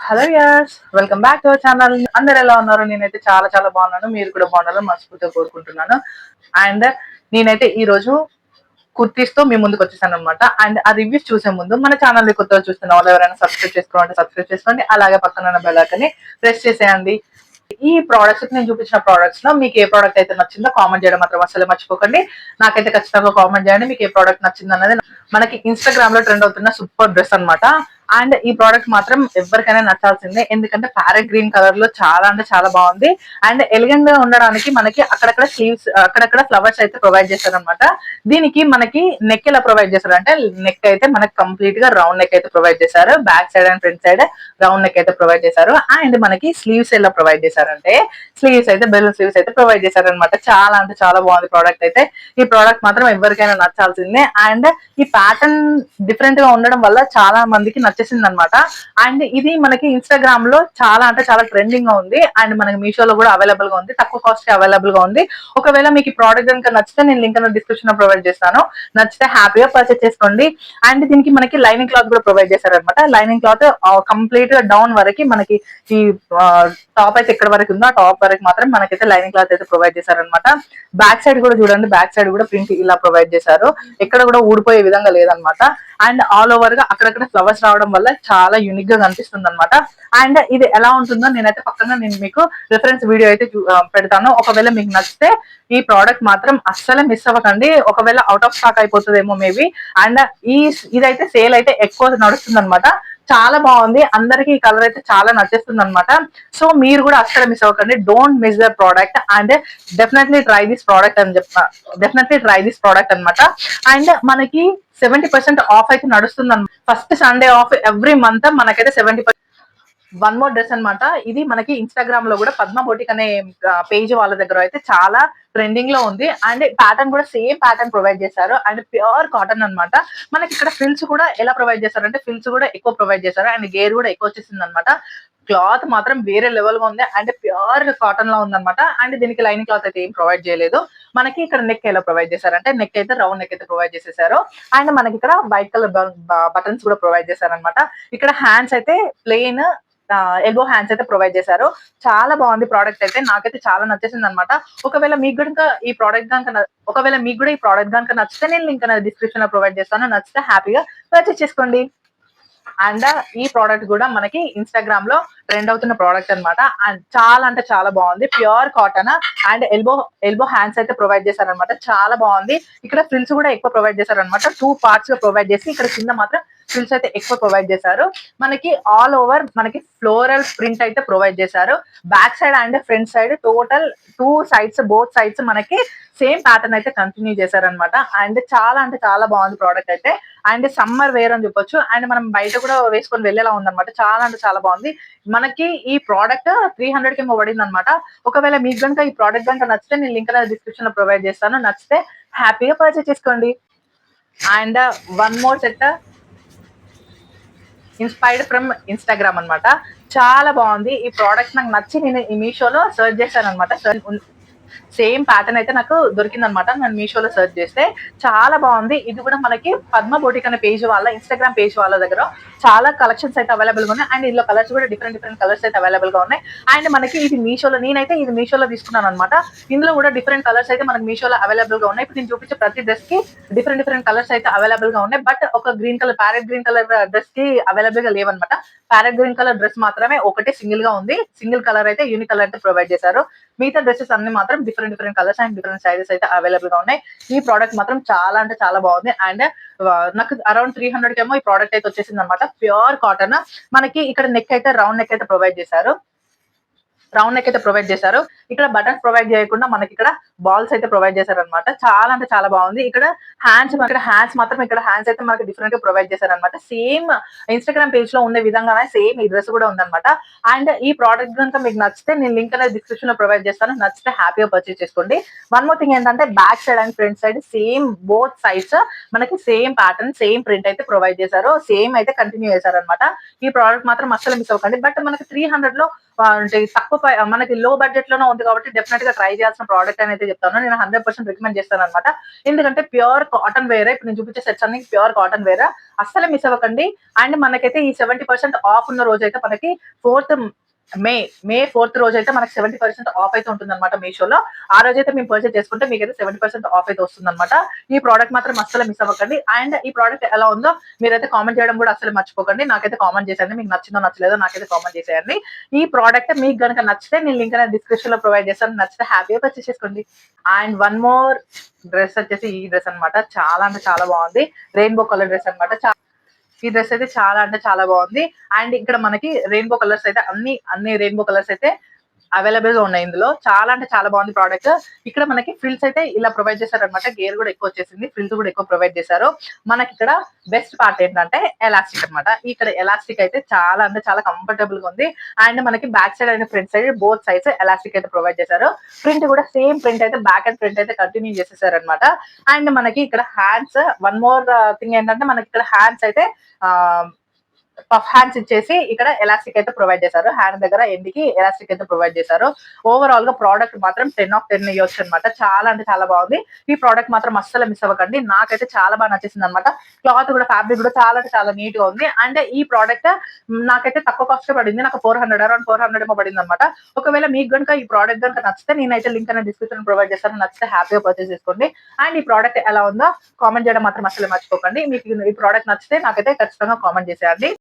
Hello yes, welcome back to our channel. అందరు ఎలా ఉన్నారు? నేనైతే చాలా చాలా బాగున్నాను. మీరు కూడా బాగున్నారు మనస్ఫూర్తిగా కోరుకుంటున్నాను. అండ్ నేనైతే ఈ రోజు కుర్తీస్ తో మీ ముందుకు వచ్చేసాను అనమాట. అండ్ ఆ రివ్యూస్ చూసే ముందు మన ఛానల్ ని కొత్తగా చూస్తున్న వాళ్ళు ఎవరైనా సబ్స్క్రైబ్ చేసుకోవాలంటే సబ్స్క్రైబ్ చేసుకోండి. అలాగే పక్కన ఉన్న బెల్ ఐకాన్ ని ప్రెస్ చేసేయండి. ఈ ప్రోడక్ట్స్ నేను చూపించిన ప్రోడక్ట్స్ లో మీకు ఏ ప్రోడక్ట్ అయితే నచ్చిందో కామెంట్ చేయడం మాత్రం అసలు మర్చిపోకండి. నాకైతే ఖచ్చితంగా కామెంట్ చేయండి మీకు ఏ ప్రోడక్ట్ నచ్చింది అన్నది. మనకి ఇన్స్టాగ్రామ్ లో ట్రెండ్ అవుతున్న సూపర్ డ్రెస్ అన్నమాట. అండ్ ఈ ప్రోడక్ట్ మాత్రం ఎవరికైనా నచ్చాల్సిందే, ఎందుకంటే ప్యారెట్ గ్రీన్ కలర్ లో చాలా అంటే చాలా బాగుంది. అండ్ ఎలిగెంట్ గా ఉండడానికి మనకి అక్కడక్కడ స్లీవ్స్, అక్కడక్కడ ఫ్లవర్స్ అయితే ప్రొవైడ్ చేశారనమాట. దీనికి మనకి నెక్ ఎలా ప్రొవైడ్ చేశారు అంటే, నెక్ అయితే మనకి కంప్లీట్ గా రౌండ్ నెక్ అయితే ప్రొవైడ్ చేశారు. Back side and front side round neck అయితే ప్రొవైడ్ చేశారు. అండ్ మనకి స్లీవ్స్ ఎలా ప్రొవైడ్ చేశారంటే, స్లీవ్స్ అయితే బెలూన్ స్లీవ్స్ అయితే ప్రొవైడ్ చేశారనమాట. చాలా అంటే చాలా బాగుంది ప్రోడక్ట్ అయితే. ఈ ప్రోడక్ట్ మాత్రం ఎవరికైనా నచ్చాల్సిందే. అండ్ ఈ ప్యాటర్న్ డిఫరెంట్ గా ఉండడం వల్ల చాలా మందికి నచ్చేసింది అనమాట. అండ్ ఇది మనకి ఇన్స్టాగ్రామ్ లో చాలా అంటే చాలా ట్రెండింగ్ గా ఉంది. అండ్ మనకి మీషోలో కూడా అవైలబుల్ గా ఉంది, తక్కువ కాస్ట్ కి అవైలబుల్ గా ఉంది. ఒకవేళ మీకు ఈ ప్రోడక్ట్ కనుక నచ్చితే నేను లింక్ అనేది డిస్క్రిప్షన్ లో ప్రొవైడ్ చేస్తాను. నచ్చితే హ్యాపీగా పర్చేస్ చేసుకోండి. అండ్ దీనికి మనకి లైనింగ్ క్లాత్ కూడా ప్రొవైడ్ చేశారనమాట. లైనింగ్ క్లాత్ కంప్లీట్ గా డౌన్ వరకు మనకి ఈ టాప్ అయితే ఎక్కడ వరకు ఉందో ఆ టాప్ వరకు మాత్రం మనకైతే లైనింగ్ క్లాత్ అయితే ప్రొవైడ్ చేశారనమాట. బ్యాక్ సైడ్ కూడా చూడండి, బ్యాక్ సైడ్ కూడా ప్రింట్ ఇలా ప్రొవైడ్ చేశారు. ఎక్కడ కూడా ఊడిపోయే విధంగా లేదనమాట. అండ్ ఆల్ ఓవర్ గా అక్కడక్కడ ఫ్లవర్స్ రావడం వల్ల చాలా యూనిక్ గా కనిపిస్తుంది అనమాట. అండ్ ఇది ఎలా ఉంటుందో నేనైతే పక్కన నేను మీకు రిఫరెన్స్ వీడియో అయితే పెడతాను. ఒకవేళ మీకు నచ్చితే ఈ ప్రోడక్ట్ మాత్రం అస్సలే మిస్ అవ్వకండి. ఒకవేళ అవుట్ ఆఫ్ స్టాక్ అయిపోతుందేమో మేబీ. అండ్ ఇదైతే సేల్ అయితే ఎక్కువ నడుస్తుంది అనమాట. చాలా బాగుంది, అందరికి ఈ కలర్ అయితే చాలా నచ్చేస్తుంది అనమాట. సో మీరు కూడా అస్సలు మిస్ అవ్వకండి. Don't miss the product and definitely try this product అని చెప్తా. డెఫినెట్లీ ట్రై దిస్ ప్రోడక్ట్ అనమాట. అండ్ మనకి 70% ఆఫ్ అయితే నడుస్తుంది అనమాట. First Sunday off every month మనకైతే 70%. వన్ మోర్ డ్రెస్ అనమాట. ఇది మనకి ఇన్స్టాగ్రామ్ లో కూడా పద్మ బోటిక్ అనే పేజ్ వాళ్ళ దగ్గర అయితే చాలా ట్రెండింగ్ లో ఉంది. అండ్ ప్యాటర్న్ కూడా సేమ్ ప్యాటర్న్ ప్రొవైడ్ చేశారు. అండ్ ప్యూర్ కాటన్ అనమాట. మనకి ఇక్కడ ఫ్రిల్స్ కూడా ఎలా ప్రొవైడ్ చేశారంటే, ఫ్రిల్స్ కూడా ఎక్కువ ప్రొవైడ్ చేశారు. అండ్ గేర్ కూడా ఎక్కువ వచ్చేసింది అనమాట. క్లాత్ మాత్రం వేరే లెవెల్ గా ఉంది. అండ్ ప్యూర్ కాటన్ లో ఉందన్నమాట. అండ్ దీనికి లైనింగ్ క్లాత్ అయితే ఏం ప్రొవైడ్ చేయలేదు. మనకి ఇక్కడ నెక్ ఎలా ప్రొవైడ్ చేశారంటే, నెక్ అయితే రౌండ్ నెక్ అయితే ప్రొవైడ్ చేసేసారు. అండ్ మనకి ఇక్కడ వైట్ కలర్ బటన్స్ కూడా ప్రొవైడ్ చేశారనమాట. ఇక్కడ హ్యాండ్స్ అయితే ప్లెయిన్ ఎల్బో హ్యాండ్స్ అయితే ప్రొవైడ్ చేశారు. చాలా బాగుంది ప్రోడక్ట్ అయితే, నాకైతే చాలా నచ్చేసింది అనమాట. ఒకవేళ మీకు కూడా ఈ ప్రోడక్ట్ కనుక నచ్చితే నేను లింక్ అనేది డిస్క్రిప్షన్ లో ప్రొవైడ్ చేస్తాను. నచ్చితే హ్యాపీగా పర్చేస్ చేసుకోండి. అండ్ ఈ ప్రోడక్ట్ కూడా మనకి ఇన్స్టాగ్రామ్ లో ట్రెండ్ అవుతున్న ప్రోడక్ట్ అనమాట. అండ్ చాలా అంటే చాలా బాగుంది, pure cotton. And elbow hands అయితే ప్రొవైడ్ చేశారనమాట. చాలా బాగుంది. ఇక్కడ ఫ్రిల్స్ కూడా ఎక్కువ ప్రొవైడ్ చేశారనమాట. 2 పార్ట్స్ గా ప్రొవైడ్ చేసి ఇక్కడ కింద మాత్రం ఫ్రిల్స్ అయితే ఎక్కువ ప్రొవైడ్ చేశారు. మనకి ఆల్ ఓవర్ మనకి ఫ్లోరల్ ప్రింట్ అయితే ప్రొవైడ్ చేశారు. Back side and front side total 2 sides, both sides మనకి సేమ్ ప్యాటర్న్ అయితే కంటిన్యూ చేశారనమాట. అండ్ చాలా అంటే చాలా బాగుంది ప్రోడక్ట్ అయితే. అండ్ సమ్మర్ వేర్ అని చెప్పొచ్చు. అండ్ మనం బయట కూడా వేసుకొని వెళ్ళేలా ఉందన్నమాట. చాలా అంటే చాలా బాగుంది. మనకి ఈ ప్రోడక్ట్ 300 కి పడింది అనమాట. ఒకవేళ మీకు కనుక ఈ ప్రోడక్ట్ కనుక నచ్చితే నేను లింక్ అనేది డిస్క్రిప్షన్ లో ప్రొవైడ్ చేస్తాను. నచ్చితే హ్యాపీగా పర్చేస్ చేసుకోండి. And one more set inspired from Instagram అనమాట. చాలా బాగుంది ఈ ప్రోడక్ట్. నాకు నచ్చి నేను ఈ మీషోలో సర్చ్ చేశాను అనమాట. సేమ్ ప్యాటర్న్ అయితే నాకు దొరికింది అనమాట. నేను మీషోలో సర్చ్ చేస్తే చాలా బాగుంది. ఇది కూడా మనకి పద్మ బోటిక్ అనే పేజ్ వాళ్ళ ఇన్స్టాగ్రామ్ పేజ్ వాళ్ళ దగ్గర చాలా కలెక్షన్స్ అయితే అవైలబుల్ గా ఉన్నాయి. అండ్ ఇందులో కలర్స్ కూడా డిఫరెంట్ కలర్స్ అయితే అవైలబుల్ గా ఉన్నాయి. అండ్ మనకి ఇది మీషోలో, నేనైతే ఇది మీషోలో తీసుకున్నాను అనమాట. ఇందులో కూడా డిఫరెంట్ కలర్స్ అయితే మనకి మీషోలో అవైలబుల్ గా ఉన్నాయి. ఇప్పుడు నేను చూపించే ప్రతి డ్రెస్ కి డిఫరెంట్ కలర్స్ అయితే అవైలబుల్ గా ఉన్నాయి. బట్ ఒక ప్యారెట్ గ్రీన్ కలర్ డ్రెస్ కి అవైలబుల్ గా లేవన్నమాట. ప్యారెట్ గ్రీన్ కలర్ డ్రెస్ మాత్రమే ఒకటే సింగిల్ గా ఉంది. సింగిల్ కలర్ అయితే యూనిక్ కలర్ అయితే ప్రొవైడ్ చేశారు. మిగతా డ్రెస్సెస్ అన్ని మాత్రం different colours and different sizes అయితే అవైలబుల్ గా ఉన్నాయి. ఈ ప్రోడక్ట్ మాత్రం చాలా అంటే చాలా బాగుంది. అండ్ నాకు అరౌండ్ 300 కేమో ఈ ప్రోడక్ట్ అయితే వచ్చేసింది అనమాట. Pure cotton. మనకి ఇక్కడ నెక్ అయితే రౌండ్ నెక్ అయితే ప్రొవైడ్ చేశారు. ఇక్కడ బటన్స్ ప్రొవైడ్ చేయకుండా మనకి ఇక్కడ బాల్స్ అయితే ప్రొవైడ్ చేశారనమాట. చాలా అంటే చాలా బాగుంది. ఇక్కడ హ్యాండ్స్ అయితే మనకి డిఫరెంట్ గా ప్రొవైడ్ చేశారనమాట. సేమ్ ఇన్స్టాగ్రామ్ పేజ్ లో ఉండే విధంగానే సేమ్ ఈ డ్రెస్ కూడా ఉందన్నమాట. అండ్ ఈ ప్రోడక్ట్ కనుక మీకు నచ్చితే నేను లింక్ అనేది డిస్క్రిప్షన్ లో ప్రొవైడ్ చేస్తాను. నచ్చితే హ్యాపీగా పర్చేస్ చేసుకోండి. వన్ మోర్ థింగ్ ఏంటంటే, back side and front side same both sides మనకి సేమ్ ప్యాటర్న్, సేమ్ ప్రింట్ అయితే ప్రొవైడ్ చేశారు. సేమ్ అయితే కంటిన్యూ చేశారనమాట. ఈ ప్రోడక్ట్ మాత్రం అస్సలు మిస్ అవ్వకండి. బట్ మనకి 300 లో అంటే తక్కువ మనకి లో బడ్జెట్ లోనే ఉంది కాబట్టి డెఫినెట్ గా ట్రై చేయాల్సిన ప్రోడక్ట్ అని అయితే చెప్తాను. నేను 100% రికమెండ్ చేస్తాను అనమాట. ఎందుకంటే ప్యూర్ కాటన్ వేరే, ఇప్పుడు నేను చూపించే సెట్స్ అన్ని ప్యూర్ కాటన్ వేరే, అస్సలు మిస్ అవ్వకండి. అండ్ మనకైతే ఈ 70% ఆఫ్ ఉన్న రోజు అయితే మనకి 4th మే 4th రోజు అయితే మనకి 70% ఆఫ్ అయితే ఉంటుంది అనమాట మీషోలో. ఆ రోజు అయితే మేము పర్చేస్ చేసుకుంటే మీకైతే 70% ఆఫ్ అయితే వస్తుంది అనమాట. ఈ ప్రోడక్ట్ మాత్రం అస్సలు మిస్ అవ్వకండి. అండ్ ఈ ప్రోడక్ట్ ఎలా ఉందో మీరైతే కామెంట్ చేయడం కూడా అసలు మర్చిపోకండి. నాకైతే కామెంట్ చేసేయండి, మీకు నచ్చిందో నచ్చలేదో నాకైతే కామెంట్ చేసేయండి. ఈ ప్రోడక్ట్ మీకు కనుక నచ్చితే నేను లింక్ అనేది డిస్క్రిప్షన్ లో ప్రొవైడ్ చేస్తాను. నచ్చితే హ్యాపీగా పర్చేస్ చేసుకోండి. అండ్ వన్ మోర్ డ్రెస్ వచ్చేసి ఈ డ్రెస్ అనమాట. చాలా అంటే చాలా బాగుంది. రెయిన్బో కలర్ డ్రెస్ అనమాట. ఈ డ్రెస్ అయితే చాలా అంటే చాలా బాగుంది. అండ్ ఇక్కడ మనకి రెయిన్బో కలర్స్ అయితే అన్ని రెయిన్బో కలర్స్ అయితే అవైలబుల్ గా ఉన్నాయి ఇందులో. చాలా అంటే చాలా బాగుంది ప్రోడక్ట్. ఇక్కడ మనకి ఫ్రిల్స్ అయితే ఇలా ప్రొవైడ్ చేశారు అనమాట. గేర్ కూడా ఎక్కువ వచ్చేసింది, ఫ్రిల్స్ కూడా ఎక్కువ ప్రొవైడ్ చేశారు. మనకి ఇక్కడ బెస్ట్ పార్ట్ ఏంటంటే ఎలాస్టిక్ అనమాట. ఇక్కడ ఎలాస్టిక్ అయితే చాలా అంటే చాలా కంఫర్టబుల్ గా ఉంది. అండ్ మనకి back side and front side both sides elastic అయితే ప్రొవైడ్ చేశారు. ప్రింట్ కూడా సేమ్ ప్రింట్ అయితే బ్యాక్ అండ్ ఫ్రంట్ అయితే కంటిన్యూ చేసేసారు అనమాట. అండ్ మనకి ఇక్కడ హ్యాండ్స్, వన్ మోర్ థింగ్ ఏంటంటే మనకి ఇక్కడ హ్యాండ్స్ అయితే పఫ్ హ్యాండ్స్ ఇచ్చేసి ఇక్కడ ఎలాస్టిక్ అయితే ప్రొవైడ్ చేశారు. హ్యాండ్ దగ్గర ఎండ్కి ఎలాస్టిక్ అయితే ప్రొవైడ్ చేశారు. ఓవరాల్ గా ప్రోడక్ట్ మాత్రం 10 of 10 ఇవ్వచ్చు అనమాట. చాలా అంటే చాలా బాగుంది. ఈ ప్రోడక్ట్ మాత్రం అస్సలు మిస్ అవ్వకండి. నాకైతే చాలా బాగా నచ్చేసింది అనమాట. క్లాత్ కూడా, ఫ్యాబ్రిక్ కూడా చాలా అంటే చాలా నీట్ గా ఉంది. అండ్ ఈ ప్రోడక్ట్ నాకైతే తక్కువ కాస్ట్ పడింది. నాకు 400 అరౌండ్ 400 ఏమో పడింది అనమాట. ఒకవేళ మీకు కనుక ఈ ప్రోడక్ట్ కనుక నచ్చితే నేనైతే లింక్ అనేది డిస్క్రిప్షన్ ప్రొవైడ్ చేస్తాను. నచ్చితే హ్యాపీగా పర్చేస్ చేసుకోండి. అండ్ ఈ ప్రోడక్ట్ ఎలా ఉందో కామెంట్ చేయడం మాత్రం అసలు మర్చిపోకండి. మీకు ఈ ప్రోడక్ట్ నచ్చితే నాకైతే ఖచ్చితంగా కామెంట్ చేసేయండి.